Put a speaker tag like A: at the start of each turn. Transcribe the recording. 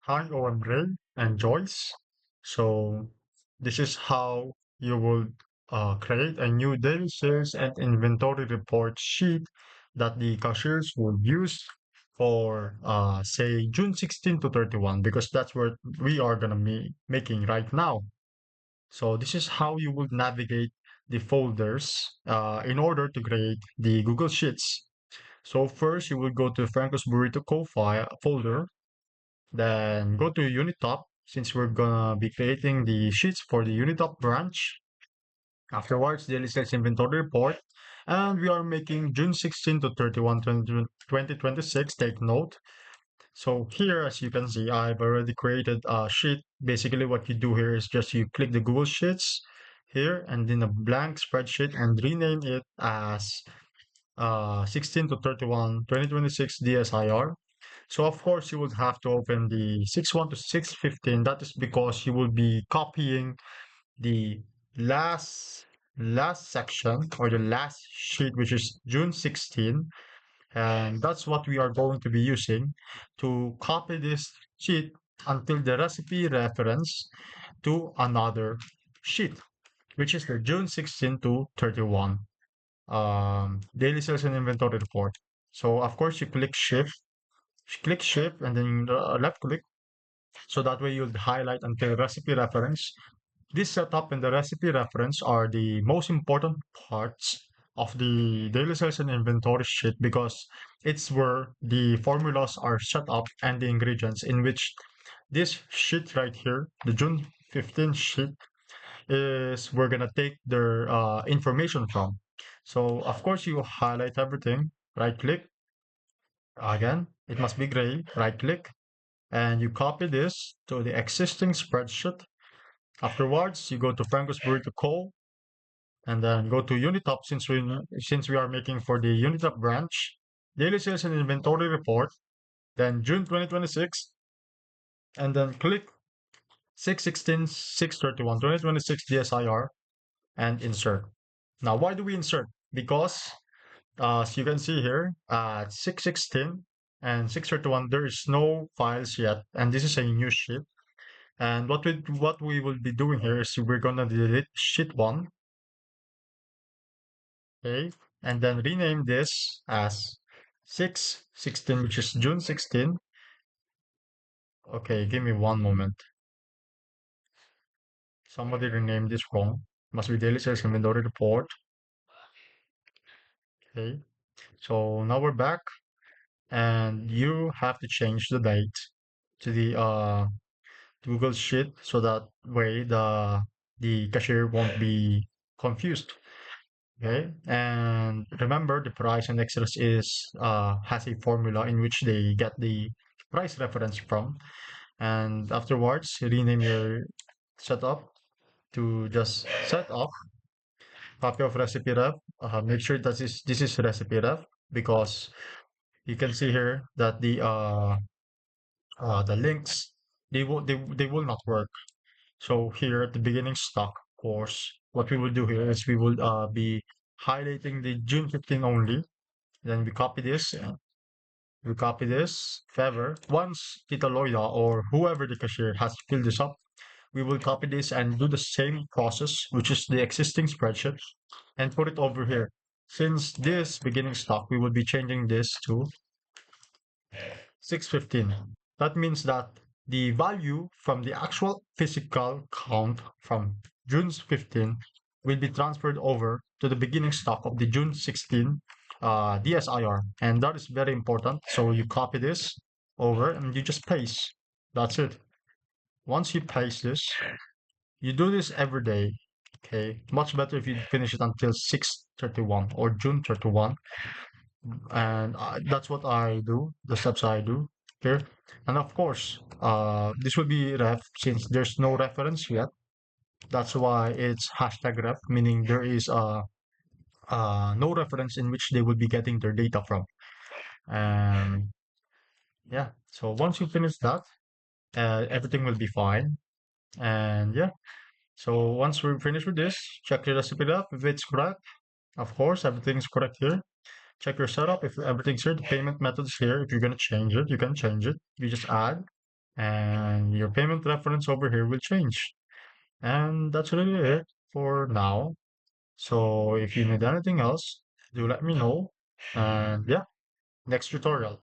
A: Hi, I'm Ray and Joyce. So this is how you would create a new daily sales and inventory report sheet that the cashiers will use for say June 16 to 31 because that's what we are gonna be making right now. So this is how you would navigate the folders in order to create the Google Sheets. So first you will go to Franco's Burrito Co file folder, then go to Unitop since we're gonna be creating the sheets for the Unitop branch. Afterwards, daily sales inventory report. And we are making June 16 to 31, 2026. Take note. So here, as you can see, I've already created a sheet. Basically, what you do here is just you click the Google Sheets here and then a blank spreadsheet and rename it as 16 to 31, 2026 DSIR. So of course you would have to open the 6.1 to 6.15. That is because you will be copying the last last section or the last sheet, which is June 16, and that's what we are going to be using to copy this sheet until the recipe reference to another sheet, which is the June 16 to 31 daily sales and inventory report. So of course you click shift and then left click, so that way you'll highlight until recipe reference. This setup and the recipe reference are the most important parts of the daily sales and inventory sheet because it's where the formulas are set up and the ingredients in which this sheet right here, the June 15 sheet, is we're gonna take their information from. So of course you highlight everything, right click, again, it must be gray, right click, and you copy this to the existing spreadsheet. Afterwards, you go to Franco's Burrito Co. and then go to Unitop since we are making for the Unitop branch. Daily sales and inventory report, then June 2026, and then click 616 631 2026 DSIR and insert. Now, why do we insert? Because as you can see here, at 616 and 631, there is no files yet, and this is a new sheet. And what we will be doing here is we're gonna delete sheet one, okay, and then rename this as 616, which is June 16. Okay, give me one moment. Somebody renamed this wrong. Must be daily sales inventory report. Okay, so now we're back, and you have to change the date to the Google Sheet so that way the cashier won't be confused. Okay, and remember the price and extras is has a formula in which they get the price reference from, and afterwards rename your setup to just set up copy of recipe ref. Make sure that this is recipe ref because you can see here that the links they will not work. So here at the beginning stock course, what we will do here is we will be highlighting the June 15 only. Then we copy this. If ever, once Tita Loida or whoever the cashier has filled this up, we will copy this and do the same process, which is the existing spreadsheet, and put it over here. Since this beginning stock, we will be changing this to 615. That means that the value from the actual physical count from June 15 will be transferred over to the beginning stock of the June 16 DSIR. And that is very important. So you copy this over and you just paste. That's it. Once you paste this, you do this every day. Okay. Much better if you finish it until 6/31 or June 31, and that's what I do. The steps I do here, and of course, this will be ref since there's no reference yet. That's why it's hashtag ref, meaning there is no reference in which they will be getting their data from. And yeah, so once you finish that, everything will be fine. And yeah, so once we're finished with this, check the recipe up if it's correct. Of course, everything's correct here. Check your setup if everything's here. The payment method is here. If you're gonna change it, you can change it. You just add. and your payment reference over here will change. And that's really it for now. So if you need anything else, do let me know. And yeah, next tutorial.